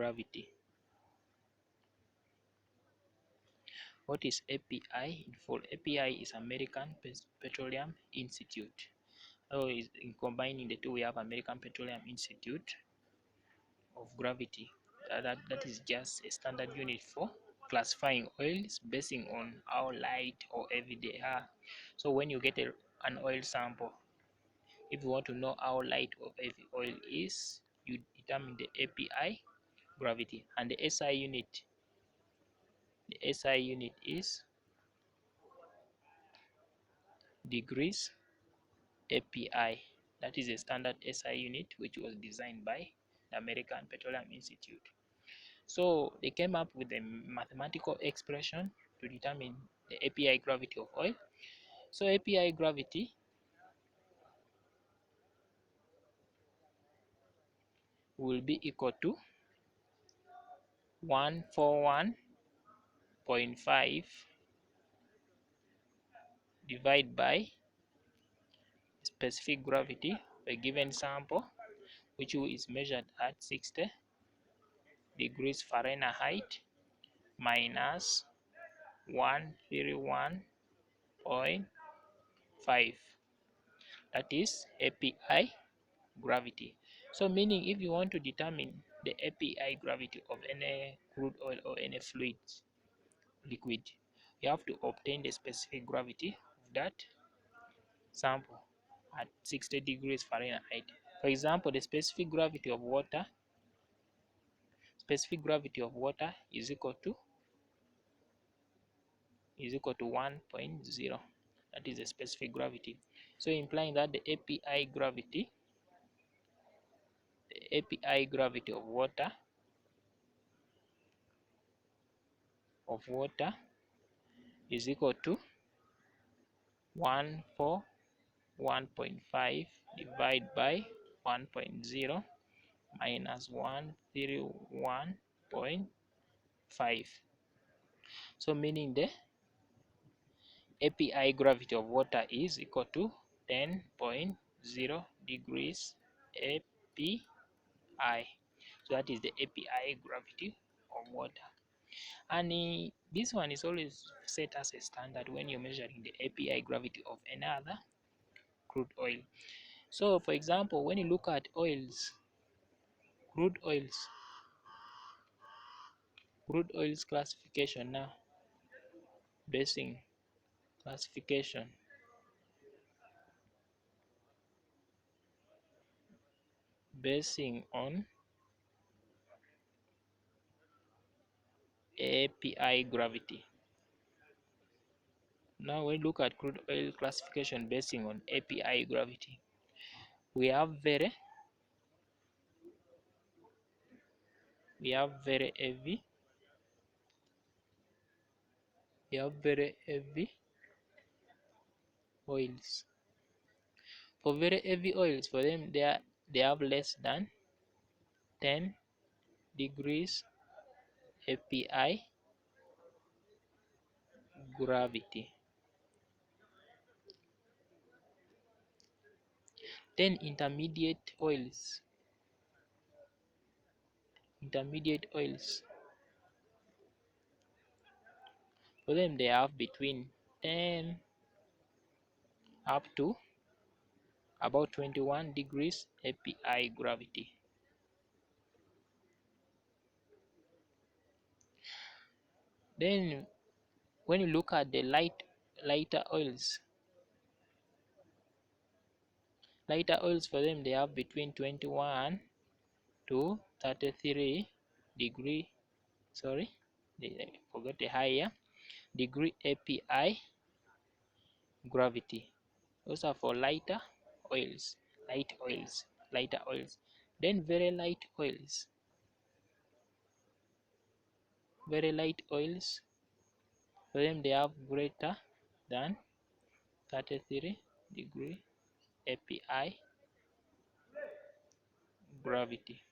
gravity. What is API? For API is American Petroleum Institute. So in combining the two, we have American Petroleum Institute of gravity. That is just a standard unit for classifying oils basing on how light or heavy they are. So when you get an oil sample, if you want to know how light or heavy oil is, you determine the API gravity, and the SI unit. The SI unit is degrees API. That is a standard SI unit which was designed by the American Petroleum Institute. So they came up with a mathematical expression to determine the API gravity of oil. So API gravity will be equal to 141.5 divided by specific gravity of a given sample, which is measured at 60 degrees Fahrenheit minus 131.5. That is API gravity. So meaning if you want to determine the API gravity of any crude oil or any liquid, you have to obtain the specific gravity of that sample at 60 degrees Fahrenheit. For example, the specific gravity of water is equal to 1.0. That is the specific gravity. So implying that the API gravity of water is equal to 141.5 divided by 1.0 minus 131.5. So meaning the API gravity of water is equal to 10.0 degrees API. So that is the API gravity of water. And this one is always set as a standard when you're measuring the API gravity of another crude oil. So for example, when you look at crude oils classification now, basing classification basing on API gravity. Now when we look at crude oil classification basing on API gravity, we have very heavy oils. For very heavy oils, for them they have less than 10 degrees API gravity. Then intermediate oils, for them they have between 10 up to about 21 degrees API gravity. Then when you look at the lighter oils, for them they have between 21 to 33 degree, I forgot the higher degree API gravity. Those are for lighter oils. Then very light oils, for them they have greater than 33 degree API gravity.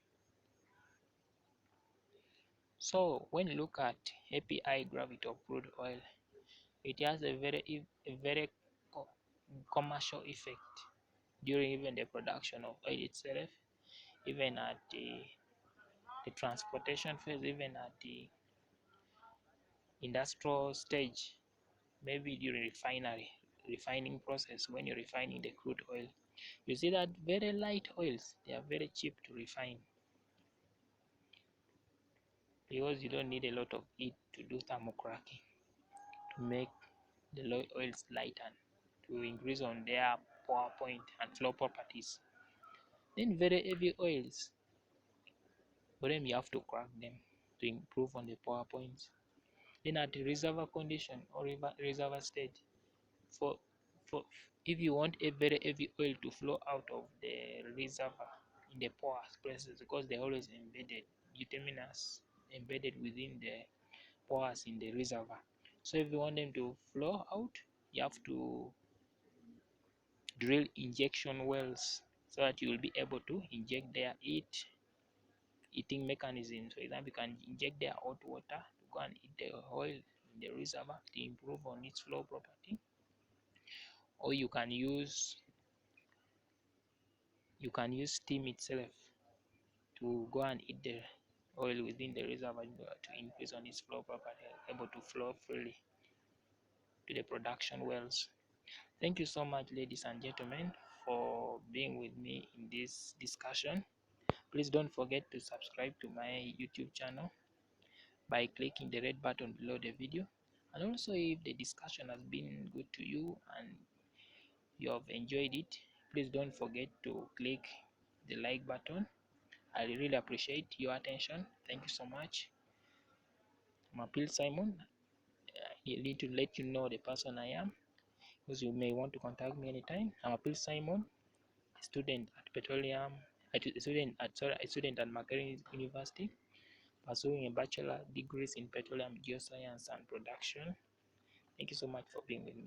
So when you look at API gravity of crude oil, it has a very commercial effect during even the production of oil itself, even at the the transportation phase, even at the industrial stage, maybe during refining process, when you're refining the crude oil, you see that very light oils, they are very cheap to refine because you don't need a lot of heat to do thermocracking to make the oils light and to increase on their power point and flow properties. Then very heavy oils, for them you have to crack them to improve on the power points. Then at the reservoir condition or reservoir stage, for for if you want a very heavy oil to flow out of the reservoir in the porous places, because they're always embedded, bituminous embedded within the pores in the reservoir. So if you want them to flow out, you have to drill injection wells so that you will be able to inject their heating mechanism. For example, you can inject their hot water to go and heat the oil in the reservoir to improve on its flow property, or you can use steam itself to go and heat the oil within the reservoir to increase on its flow property, able to flow freely to the production wells. Thank you so much, ladies and gentlemen, for being with me in this discussion. Please don't forget to subscribe to my YouTube channel by clicking the red button below the video. And also, if the discussion has been good to you and you have enjoyed it, please don't forget to click the like button. I really appreciate your attention. Thank you so much. I'm Appeal Simon. I need to let you know the person I am, because you may want to contact me anytime. I'm Appeal Simon, a student at a student at Makerere University, pursuing a bachelor degrees in petroleum geoscience and production. Thank you so much for being with me.